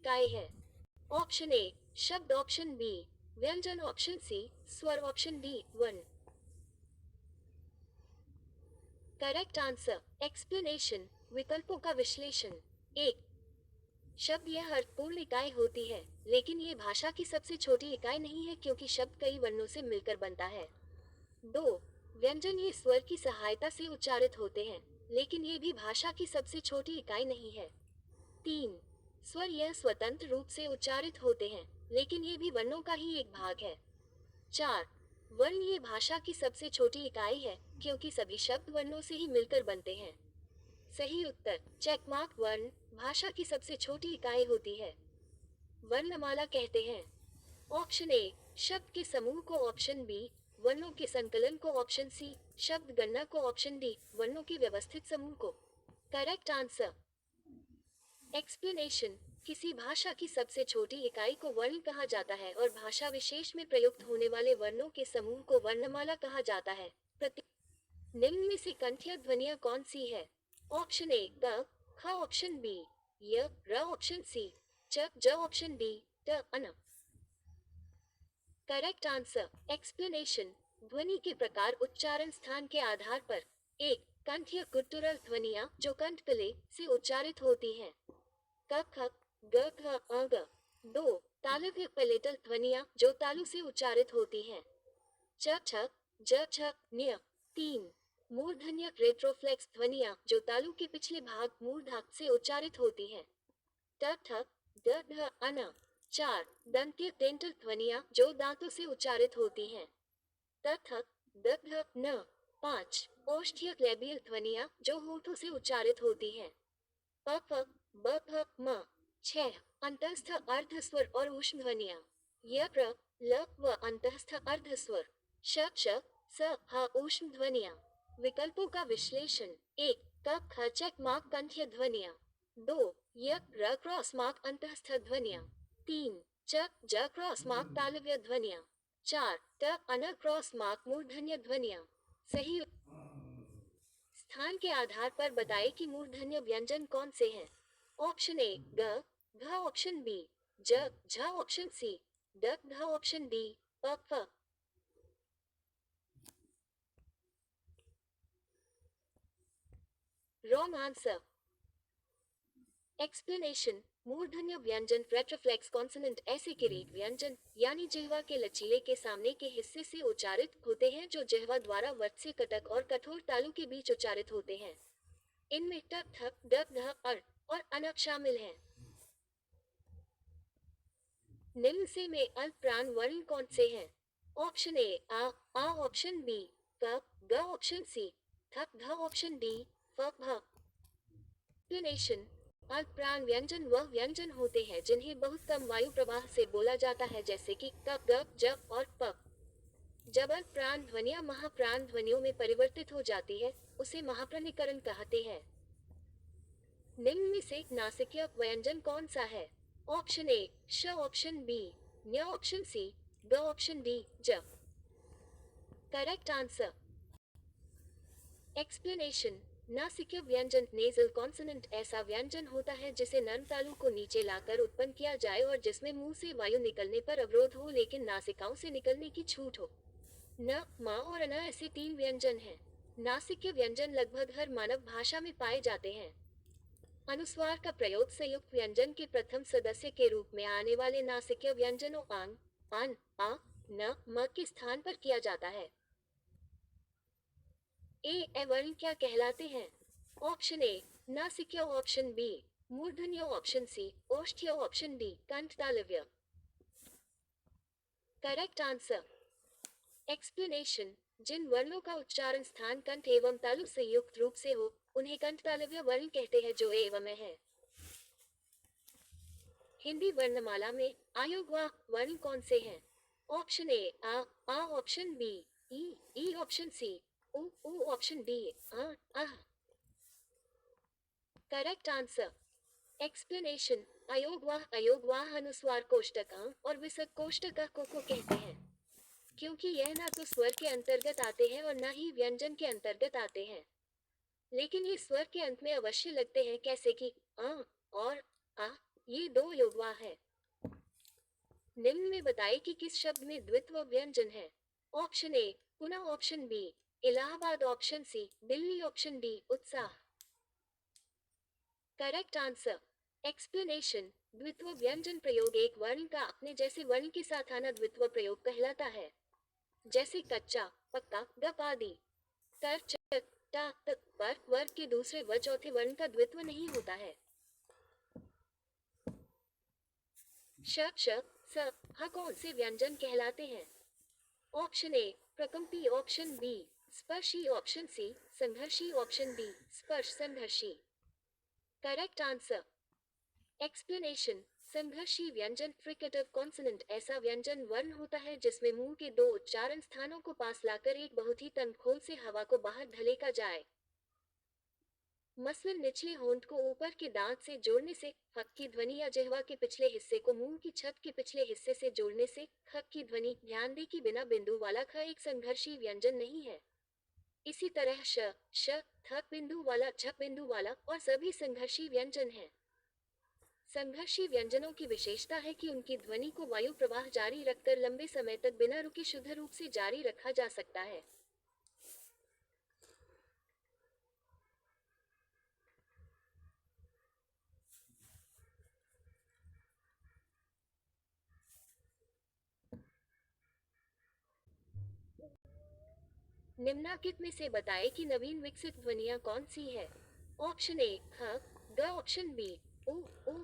काय है? ऑप्शन ए शब्द, ऑप्शन बी व्यंजन, ऑप्शन सी स्वर, ऑप्शन डी वर्ण। करेक्ट आंसर एक्सप्लेनेशन, विकल्पों का विश्लेषण। एक, शब्द यह अर्थपूर्ण इकाई होती है, लेकिन ये भाषा की सबसे छोटी इकाई नहीं है क्योंकि शब्द कई वर्णों से मिलकर बनता है। दो, व्यंजन ये स्वर की सहायता से उच्चारित होते हैं, लेकिन ये भी भाषा की सबसे छोटी इकाई नहीं है। तीन, स्वर यह स्वतंत्र रूप से उच्चारित होते हैं, लेकिन ये भी वर्णों का ही एक भाग है। चार, वर्ण ये भाषा की सबसे छोटी इकाई है, क्योंकि सभी शब्द वर्णों से ही मिलकर बनते हैं। सही उत्तर चेकमार्क, वर्ण भाषा की सबसे छोटी इकाई होती है। वर्णमाला कहते हैं। ऑप्शन ए शब्द के समूह को, ऑप्शन बी वर्णों के संकलन को, ऑप्शन सी शब्द गणना को, ऑप्शन डी वर्णों के व्यवस्थित समूह को। करेक्ट आंसर एक्सप्लेनेशन, किसी भाषा की सबसे छोटी इकाई को वर्ण कहा जाता है और भाषा विशेष में प्रयुक्त होने वाले वर्णों के समूह को वर्णमाला कहा जाता है। निम्न में से कंठ्य ध्वनियां कौन सी है? ऑप्शन ए क, ख, ऑप्शन बी य, र, ऑप्शन सी च, ज, ऑप्शन डी ट, अन। करेक्ट आंसर एक्सप्लेनेशन, ध्वनि के प्रकार उच्चारण स्थान के आधार पर। एक, कंठ्य गुट्टुरल ध्वनियां जो कंठ तले से उच्चारित होती हैं। क, ख, ग, घ, अ, ग। दो, तालव्य पैलेटल ध्वनियां जो तालु से उच्चारित होती हैं। च, छ, ज, छ, न्य। तीन, मूर्धन्य रेट्रोफ्लेक्स ध्वनियां जो तालु के पिछले भाग मूर्धाक से उच्चारित होती हैं। ट, ठ, द, ध, अन। चार, दंत्य डेंटल ध्वनियां जो दांतों से उच्चारित होती हैं। त, थ, द, ध, न। पाँच, ओष्ठ्य लेबियल ध्वनियां जो होठों से उच्चारित होती हैं। प, फ, ब, भ, म। छह, अंतस्थ अर्धस्वर और ऊष्म ध्वनियां। य, प्र, ल, व अंतस्थ अर्धस्वर। श, श, स, ह ऊष्म ध्वनियां। विकल्पों का विश्लेषण। एक, क, ख चेक मार्क कंठ्य ध्वनियां। दो, य, र क्रॉस मार्क अंतस्थ ध्वनियां। तीन, च, ज क्रॉस मार्क तालव्य ध्वनियां। चार, ट, अन क्रॉस मार्क मूर्धन्य ध्वनियां। सही स्थान के आधार पर बताएं कि मूर्धन्य व्यंजन कौन से हैं। ऑप्शन ए ग, घ, ऑप्शन बी ज, झ, ऑप्शन सी ड, ध, ऑप्शन डी प, फ। रॉन्ग आंसर एक्सप्लेनेशन, मूर्धन्य व्यंजन रेट्रोफ्लेक्स कॉन्सोनेंट ऐसे किरीट व्यंजन यानी जिह्वा के लचीले के सामने के हिस्से से उच्चारित होते हैं जो जिह्वा द्वारा वर्त्स्य कटक और कठोर तालु के बीच उच्चारित होते हैं। इनमें ट, थ, द, ध, अर और अनक शामिल हैं। निम्न से में अल्प प्राण वर्ण कौन से हैं? ऑप्शन ए आ, ऑप्शन बी क, ग, ऑप्शन सी थ, ध, ऑप्शन डी फ, भ। एक्सप्लेनेशन, अल्प प्राण व्यंजन वह व्यंजन होते हैं जिन्हें बहुत कम वायु प्रवाह से बोला जाता है, जैसे कि क, ग, ज और प। जब अल्प प्राण ध्वनियां महाप्राण ध्वनियों में परिवर्तित हो जाती है, उसे महाप्राणीकरण कहते हैं। निम्न में से नासिक्य व्यंजन कौन सा है? ऑप्शन ए श, ऑप्शन बी न्य, ऑप्शन सी ग, ऑप्शन डी ज। करेक्ट आंसर एक्सप्लेनेशन, नासिक्य व्यंजन नेजल कॉन्सोनेंट ऐसा व्यंजन होता है जिसे नर्म तालु को नीचे लाकर उत्पन्न किया जाए और जिसमें मुंह से वायु निकलने पर अवरोध हो लेकिन नासिकाओं से निकलने की छूट हो। न, मा और अन ऐसे तीन व्यंजन हैं। नासिक्य व्यंजन लगभग हर मानव भाषा में पाए जाते हैं। अनुस्वार का प्रयोग संयुक्त व्यंजन के प्रथम सदस्य के रूप में आने वाले नासिक्य व्यंजनों आंग, अन, आ, न, म के स्थान पर किया जाता है। ए वर्ण क्या कहलाते हैं? ऑप्शन ए नासिक्य, ऑप्शन बी मूर्धन्य, ऑप्शन सी ओष्ठ्य, ऑप्शन डी कंठ तालव्य। करेक्ट आंसर एक्सप्लेनेशन, जिन वर्णों का उच्चारण स्थान कंठ एवं तालु संयुक्त रूप से हो उन्हें कंठ तालव्य वर्ण कहते हैं जो एवं है। हिंदी वर्णमाला में आयोगवाह वर्ण कौन से हैं? ऑप्शन ए आ, ऑप्शन बी ई, ऑप्शन सी उ, ऑप्शन डी आह। करेक्ट आंसर एक्सप्लेनेशन, अयोगवाह अनुस्वार कोष्टक और विसर्ग कोष्टक को कहते हैं, क्योंकि यह ना तो स्वर के अंतर्गत आते हैं और न ही व्यंजन के अंतर्गत आते हैं, लेकिन ये स्वर के अंत में अवश्य लगते हैं, कैसे कि और आ, ये दो योगवा है। निम्न में बताइए कि किस शब्द में द्वित्व व्यंजन है। ऑप्शन ए पुनः, option B Allahabad, option C Delhi, option D उत्साह। Correct answer. एक्सप्लेनेशन। द्वित्व व्यंजन प्रयोग एक वर्ण का अपने जैसे वर्ण के साथ आना द्वित्व प्रयोग कहलाता है। जैसे कच्चा, पक्का, गप आदि। कर, चक, टा, तक पर वर्ग के दूसरे व चौथे वर्ण का द्वित्व नहीं होता है। श, श, स, ह कौन से व्यंजन कहलाते हैं? ऑप्शन ए प्रकंपी, ऑप्शन बी स्पर्शी, ऑप्शन सी संघर्षी, ऑप्शन डी स्पर्श संघर्षी। Correct answer. एक्सप्लेनेशन। संघर्षी व्यंजन फ्रिकेटिव कॉन्सोनेंट ऐसा व्यंजन वर्ण होता है जिसमें मुंह के दो उच्चारण स्थानों को पास लाकर एक बहुत ही तंग खोल से हवा को बाहर धलेका जाए। मसलन निचले होंठ को ऊपर के दांत से जोड़ने से ख की ध्वनि या जिह्वा के पिछले हिस्से को मुंह की छत के पिछले हिस्से से जोड़ने से ख की ध्वनि। ध्यान दें कि बिना बिंदु वाला ख एक संघर्षी व्यंजन नहीं है। इसी तरह श, थ बिंदु वाला, झ बिंदु वाला और सभी संघर्षी व्यंजन हैं। संघर्षी व्यंजनों की विशेषता है कि उनकी ध्वनि को वायु प्रवाह जारी रखकर लंबे समय तक बिना रुके शुद्ध रूप से जारी रखा जा सकता है। निम्नलिखित में से बताएं कि नवीन विकसित ध्वनियां कौन सी है। ऑप्शन ए ख, ग, ऑप्शन बी उ,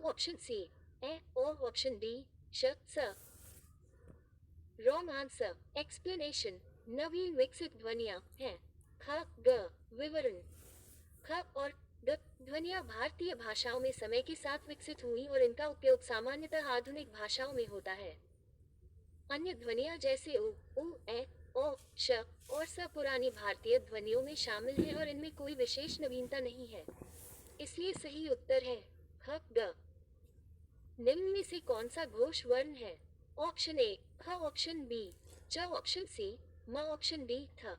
ऑप्शन सी ए, ओ, ऑप्शन डी श, स। Wrong answer. एक्सप्लेनेशन। नवीन विकसित ध्वनियां हैं ख, ग। विवरण। ख और ग ध्वनियां भारतीय भाषाओं में समय के साथ विकसित हुई और इनका उपयोग सामान्यतः आधुनिक भाषाओं में होता है। अन्य ध्वनियां जैसे उ, ए, ओ, श और स पुरानी भारतीय ध्वनियों में शामिल हैं और इनमें कोई विशेष नवीनता नहीं है। इसलिए सही उत्तर है ख, ग। निम्न में से कौन सा घोष वर्ण है? ऑप्शन ए ख, ऑप्शन बी च, ऑप्शन सी म, ऑप्शन डी थ।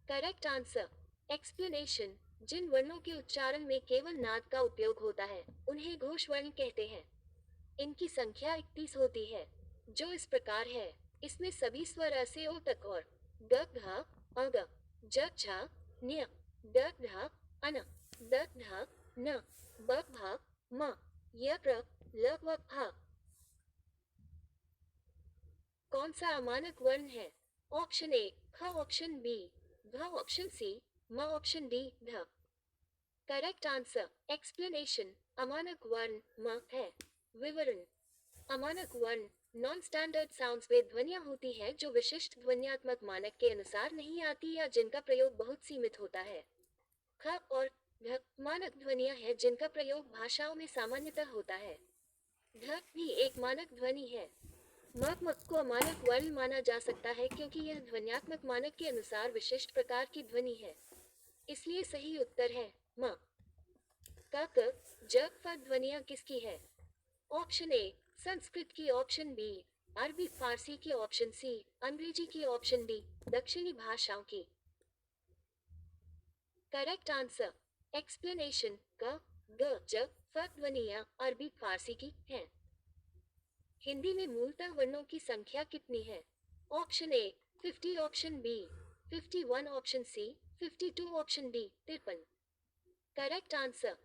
Correct answer. एक्सप्लेनेशन। जिन वर्णों के उच्चारण में केवल नाद का उपयोग होता है उन्हें घोष वर्ण कहते हैं। इनकी संख्या 31 होती है, जो इस प्रकार है। इसमें सभी स्वर अ से ओ तक और ग, घ, अग, ज, झ, न्य, ड, ढ, अन, द, ध, न, ब, भ, म, य, प्र, ल, व, फ। कौन सा अमानक वर्ण है? ऑप्शन ए ख, ऑप्शन बी घ, ऑप्शन सी म, ऑप्शन डी ध। Correct answer. एक्सप्लेनेशन। अमानक वर्ण म है। विवरण। अमानक वर्ण नॉन स्टैंडर्ड साउंड्स वे ध्वनियां होती है जो विशिष्ट ध्वन्यात्मक मानक के अनुसार नहीं आती या जिनका प्रयोग बहुत सीमित होता है। ख और घ मानक ध्वनियां हैं जिनका प्रयोग भाषाओं में सामान्यतः होता है। ध भी एक मानक ध्वनि है। म को अमानक वर्ण माना जा सकता है क्योंकि यह ध्वन्यात्मक मानक के अनुसार विशिष्ट प्रकार की ध्वनि है। इसलिए सही उत्तर है म। क, ज, फ ध्वनियां किसकी है? ऑप्शन ए संस्कृत की, ऑप्शन बी अरबी फारसी की, ऑप्शन सी अंग्रेजी की, ऑप्शन डी दक्षिणी भाषाओं की। Correct answer. एक्सप्लेनेशन। क, ग, ज, फ ध्वनियां अरबी फारसी की हैं। हिंदी में मूलतः वर्णों की संख्या कितनी है? Option A 50, option B 51, option C 52, option D 53। Correct answer.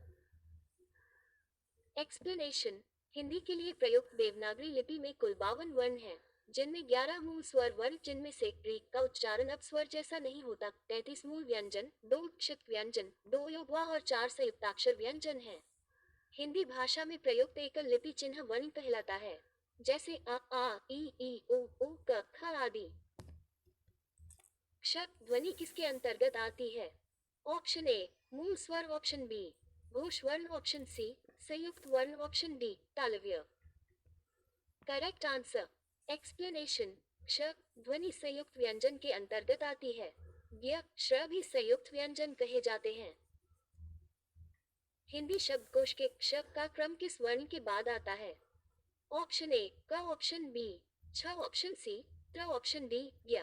Explanation. Hindi के लिए प्रयुक्त देवनागरी लिपि में कुल 52 वर्ण हैं, जिनमें 11 मूल स्वर वर्ण जिनमें से री का उच्चारण अपस्वर जैसा नहीं होता, 33 मूल व्यंजन, 2 क्षित व्यंजन, 2 योगवा और 4 संयुक्ताक्षर व्यंजन हैं। हिंदी भाषा में प्रयुक्त एकल लिपि चिन्ह वर्ण कहलाता है, जैसे आ, ई, उ, क, ख आदि। क्ष ध्वनि किसके अंतर्गत आती है? ऑप्शन ए मूल स्वर, ऑप्शन बी घोष वर्ण, ऑप्शन सी संयुक्त वर्ण, ऑप्शन डी तालव्य। Correct answer. एक्सप्लेनेशन। क्ष ध्वनि संयुक्त व्यंजन के अंतर्गत आती है। ज्ञ, श्र भी संयुक्त व्यंजन कहे जाते हैं। हिंदी शब्दकोश के क्ष का क्रम किस वर्ण के बाद आता है? ऑप्शन ए क, ऑप्शन बी छ, ऑप्शन सी त्र, ऑप्शन डी ज्ञ।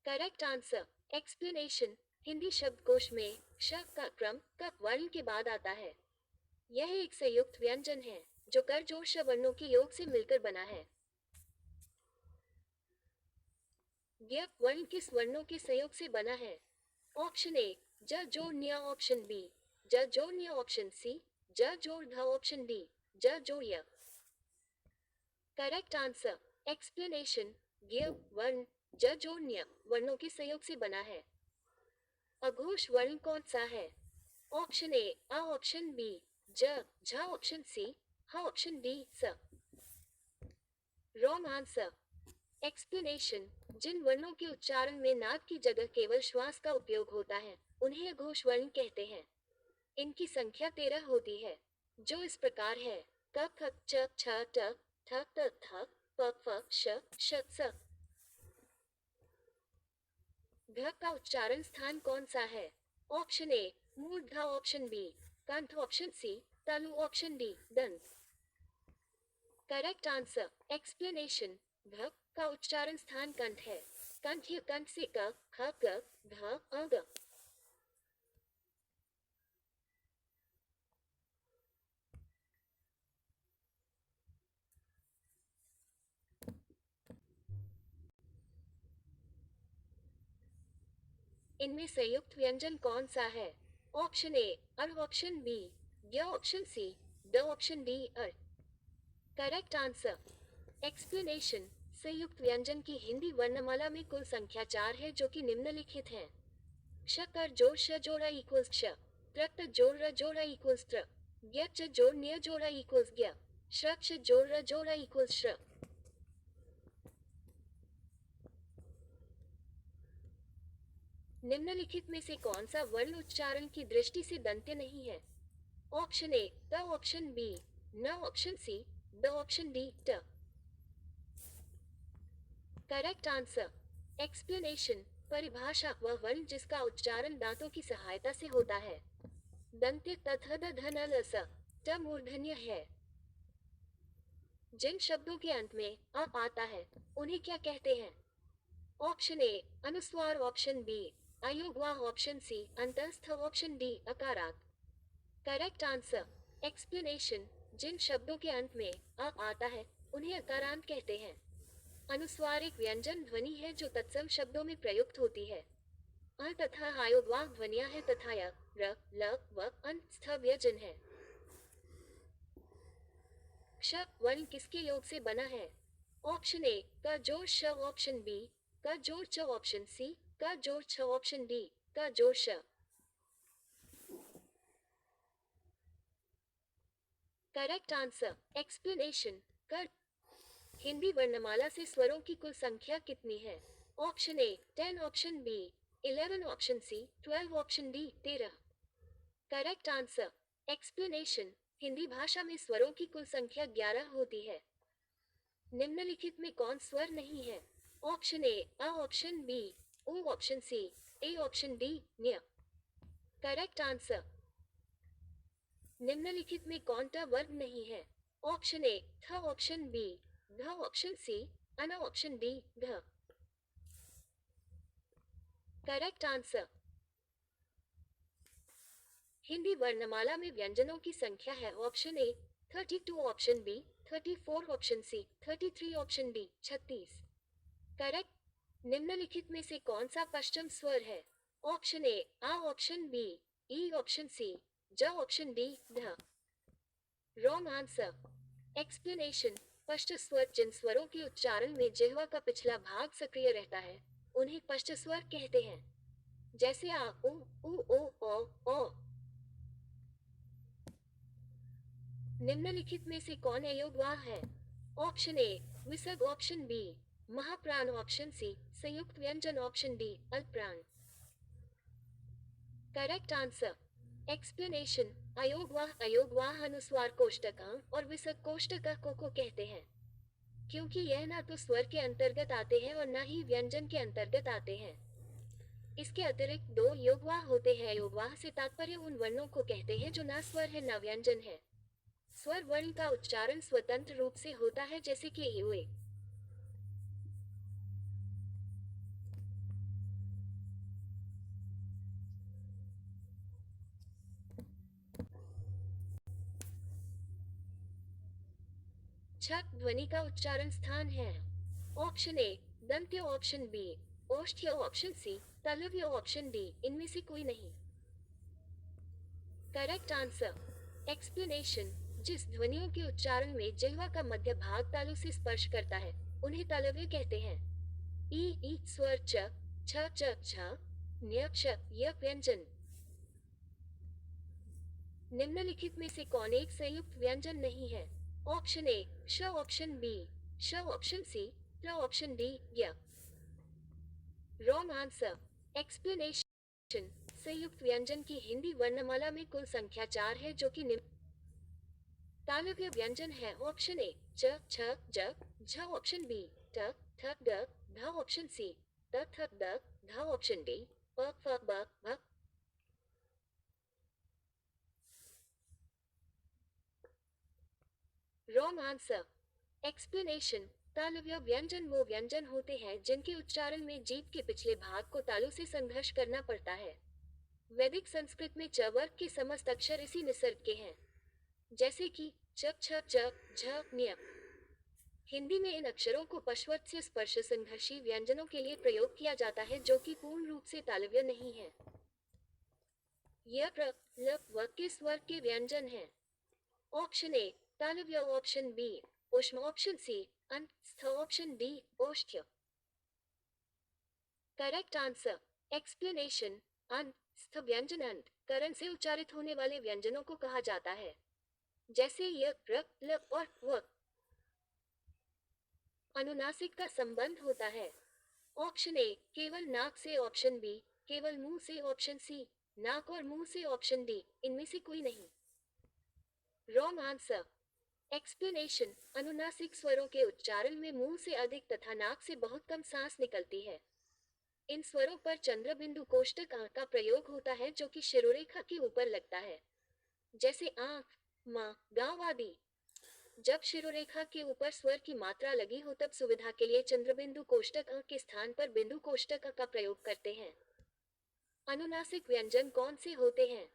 Correct answer. एक्सप्लेनेशन। हिंदी शब्दकोश में श का क्रम क वर्ण के बाद आता है। यह एक संयुक्त व्यंजन है जो कर जोड़ श वर्णों के योग से मिलकर बना है। ज्ञ वर्ण किस वर्णों के संयोग से बना है? ऑप्शन ए ज जोड़ न्य, ऑप्शन बी ज जोड़ न्य, ऑप्शन सी ज जोड़ ध, ऑप्शन डी ज जोड़ य। करेक्ट आंसर एक्सप्लेनेशन ज्ञ वर्ण ज जोड़ न्य वर्णों के संयोग से बना है। अघोष वर्ण कौन सा है? ऑप्शन ए अ, ऑप्शन बी ज झ, ऑप्शन सी ह, ऑप्शन डी स। रॉन्ग आंसर एक्सप्लेनेशन जिन वर्णों के उच्चारण में नाक की जगह केवल श्वास का उपयोग होता है उन्हें अघोष वर्ण कहते हैं। इनकी संख्या 13 होती है जो इस प्रकार है क ख च छ ट ठ त थ प फ श श स। घ का उच्चारण स्थान कौन सा है? ऑप्शन ए मूर्धा, ऑप्शन बी कंठ, ऑप्शन सी तालु, ऑप्शन डी दंत। करेक्ट आंसर एक्सप्लेनेशन घ का उच्चारण स्थान कंठ है। कंठ या कंठ से क ख ग घ अ ग। इनमें संयुक्त व्यंजन कौन सा है? ऑप्शन ए अर, ऑप्शन बी य, ऑप्शन सी द, ऑप्शन डी अर। करेक्ट आंसर एक्सप्लेनेशन संयुक्त व्यंजन की हिंदी वर्णमाला में कुल संख्या 4 है जो कि निम्नलिखित है। श कर जोड़ श जोड़ा इक्वल्स श, त्र जोड़ र जोड़ा इक्वल्स त्र, ज्ञ च जोड़ न्य जोड़ा इक्वल्स ज्ञ, श्र क्ष जोड़ र जोड़ा इक्वल्स श्र। निम्नलिखित में से कौन सा वर्ण उच्चारण की दृष्टि से दंत्य नहीं है? ऑप्शन ए द, ऑप्शन बी न, ऑप्शन सी द, ऑप्शन डी ट। करेक्ट आंसर एक्सप्लेनेशन परिभाषा वह वर्ण जिसका उच्चारण दांतों की सहायता से होता है। दंत्य तथा द धन ल स ट मूर्धन्य है। जिन शब्दों के अंत में अ आता है उन्हें क्या कहते हैं? ऑप्शन ए अनुस्वार, ऑप्शन बी अयोगवाह, ऑप्शन सी अंतस्थ, ऑप्शन डी अकारांत। करेक्ट आंसर एक्सप्लेनेशन जिन शब्दों के अंत में अ आता है उन्हें अकारांत कहते हैं। अनुस्वार एक व्यंजन ध्वनि है जो तत्सम शब्दों में प्रयुक्त होती है। अ तथा अयोगवाह ध्वनियां है तथा य, र, ल, व, अन स्थ व्यंजन है। क्ष वर्ण किसके योग से बना है? ऑप्शन ए का जोड़ श, ऑप्शन बी का जोड़ च, ऑप्शन सी का जोड़ छ, ऑप्शन डी का जोड़ श। करेक्ट आंसर एक्सप्लेनेशन कर हिंदी वर्णमाला से स्वरों की कुल संख्या कितनी है? Option A 10, option B 11, option C 12, option D 13। Correct answer explanation Hindi भाषा में स्वरों की कुल संख्या 11 होती है। निम्नलिखित में कौन स्वर नहीं है? ऑप्शन ए अ, ऑप्शन बी ओ, ऑप्शन सी ए, ऑप्शन डी न्य। करेक्ट आंसर निम्नलिखित में कौन ट वर्ग नहीं है? ऑप्शन ए थ, ऑप्शन बी ध, ऑप्शन सी अन, ऑप्शन डी ध। करेक्ट आंसर हिंदी वर्णमाला में व्यंजनों की संख्या है। Option A 32, option B 34, option C 33, option D 36। Correct निम्नलिखित में से कौन सा पश्चिम स्वर है? ऑप्शन ए आ, ऑप्शन बी ई, ऑप्शन सी ज, ऑप्शन डी ध। रॉन्ग आंसर एक्सप्लेनेशन पश्च स्वर जिन स्वरों के उच्चारण में जिह्वा का पिछला भाग सक्रिय रहता है उन्हें पश्च स्वर कहते हैं। जैसे आ, उ, ओ। निम्नलिखित में से कौन अयोगवाह है? ऑप्शन ए विसर्ग, ऑप्शन बी महाप्राण, ऑप्शन सी संयुक्त व्यंजन, ऑप्शन डी अल्पप्राण। करेक्ट आंसर एक्सप्लेनेशन अयोगवाह अनुस्वार कोष्टक और विसर्ग कोष्टक को कहते हैं क्योंकि यह ना तो स्वर के अंतर्गत आते हैं और ना ही व्यंजन के अंतर्गत आते हैं। इसके अतिरिक्त 2 योगवाह होते हैं। योगवाह से तात्पर्य उन वर्णों को कहते हैं जो ना स्वर है ना व्यंजन है। स्वर वर्ण का उच्चारण स्वतंत्र रूप से होता है जैसे कि युए। छ ध्वनि का उच्चारण स्थान है। ऑप्शन ए दंत्य, ऑप्शन बी ओष्ठ्य, ऑप्शन सी तालव्य, ऑप्शन डी इनमें से कोई नहीं। Correct answer explanation. जिस ध्वनियों के उच्चारण में जिह्वा का मध्य भाग तालु से स्पर्श करता है उन्हें तालव्य कहते हैं। ई स्वर च, छ छ, न्य क्ष य व्यंजन। निम्नलिखित में से कौन एक संयुक्त व्यंजन नहीं है? ऑप्शन ए श, ऑप्शन बी श, ऑप्शन सी ट, ऑप्शन डी य। Wrong answer explanation. संयुक्त व्यंजन की हिंदी वर्णमाला में कुल संख्या 4 है जो कि निम्न तालव्य व्यंजन है। ऑप्शन ए च, छ, ज, झ, ऑप्शन बी ट, ठ, ड, ध, ऑप्शन सी त, थ, द, ध, ऑप्शन डी प, फ, ब, भ। Wrong answer explanation. तालव्य व्यंजन वो व्यंजन होते हैं जिनके उच्चारण में जीभ के पिछले भाग को तालु से संघर्ष करना पड़ता है। वैदिक संस्कृत में च वर्ग के समस्त अक्षर इसी निसर्ग के हैं, जैसे कि च, छ, च, झ, न्य। हिंदी में इन अक्षरों को पश्वत से स्पर्श संघर्षी व्यंजनों के लिए प्रयोग किया जाता है जो कि पूर्ण रूप से तालव्य नहीं है। यह प्र, ल, व के स्वर के व्यंजन हैं। ऑप्शन ए तालव्य, ऑप्शन बी ऊष्म, ऑप्शन सी अंत, स्थ, ऑप्शन डी ओष्ठ्य। Correct answer explanation. अंत, स्थ व्यंजन अंत करण से उच्चारित होने वाले व्यंजनों को कहा जाता है, जैसे य, र, ल और व। अनुनासिक का संबंध होता है। ऑप्शन ए केवल नाक से, ऑप्शन बी केवल मुंह से, ऑप्शन सी नाक और मुंह से, ऑप्शन डी इनमें से कोई नहीं। Wrong answer explanation. अनुनासिक स्वरों के उच्चारण में मुंह से अधिक तथा नाक से बहुत कम सांस निकलती है। इन स्वरों पर चंद्र बिंदु कोष्ठक आ का प्रयोग होता है जो कि शिरोरेखा के ऊपर लगता है, जैसे आंख, मां, गांव आदि। जब शिरोरेखा के ऊपर स्वर की मात्रा लगी हो तब सुविधा के लिए चंद्रबिंदु कोष्ठक अ के स्थान पर बिंदु कोष्ठक अ का प्रयोग करते हैं। अनुनासिक व्यंजन कौन से होते हैं?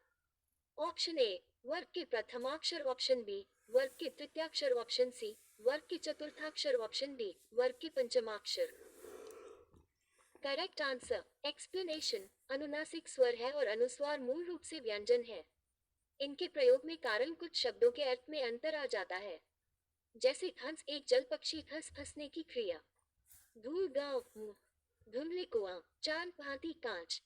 ऑप्शन ए वर्ग के प्रथमाक्षर, ऑप्शन बी वर्ग के तृतीयाक्षर, ऑप्शन सी वर्ग के चतुर्थाक्षर, ऑप्शन डी वर्ग के पंचमाक्षर। Correct answer explanation. अनुनासिक स्वर है और अनुस्वार मूल रूप से व्यंजन है। इनके प्रयोग में कारण कुछ शब्दों के अर्थ में अंतर आ जाता है, जैसे हंस एक जल पक्षी, फंस फंसने की क्रिया, धूल गांव मुंह, धुंधले कुआं, चांद भांति कांच।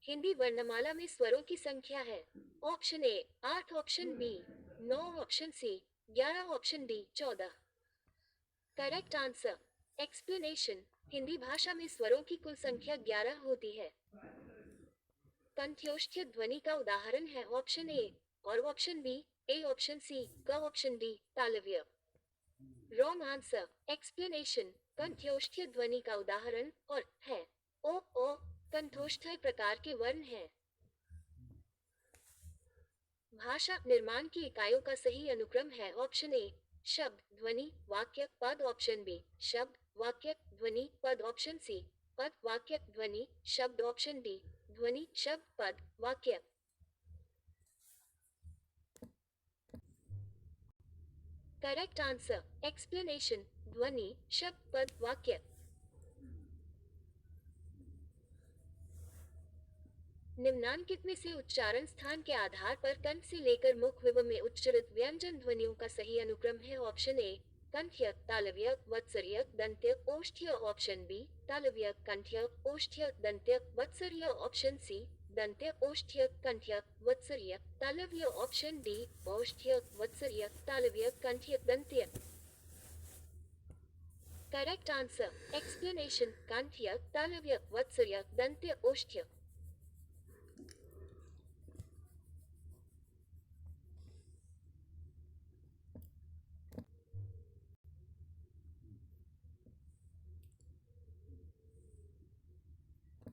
हिंदी वर्णमाला में स्वरों की संख्या है। Option A 8, option B 9, option C 11, option D 14। Correct answer explanation. Hindi भाषा में स्वरों की कुल संख्या 11 होती है। कंठ्योष्ठ्य ध्वनि का उदाहरण है ऑप्शन ए और ऑप्शन बी ए, ऑप्शन सी क, ऑप्शन डी तालव्य। Wrong answer explanation. कंठ्योष्ठ्य ध्वनि का उदाहरण और है ओ कंठोष्ठ्य प्रकार के वर्ण हैं। भाषा निर्माण की इकाइयों का सही अनुक्रम है ऑप्शन ए शब्द, ध्वनि, वाक्य, पद, ऑप्शन बी शब्द, वाक्य, ध्वनि, पद, ऑप्शन सी पद, वाक्य, ध्वनि, शब्द, ऑप्शन डी ध्वनि, शब्द, पद, वाक्य। Correct answer explanation. ध्वनि, शब्द, पद, वाक्य। निम्नांकित में से उच्चारण स्थान के आधार पर कंठ से लेकर मुख विव में उच्चरित व्यंजन ध्वनियों का सही अनुक्रम है। ऑप्शन ए कंठ्य, तालव्य, वत्सर्य, दंत्य, ओष्ठ्य, ऑप्शन बी तालव्य, कंठ्य, ओष्ठ्य, दंत्य, वत्सर्य, ऑप्शन सी दंत्य, ओष्ठ्य, कंठ्य, वत्सर्य, तालव्य, ऑप्शन डी ओष्ठ्य, वत्सर्य, तालव्य, कंठ्य, दंत्य। Correct answer explanation. कंठ्य, तालव्य, वत्सर्य, दंत्य, ओष्ठ्य।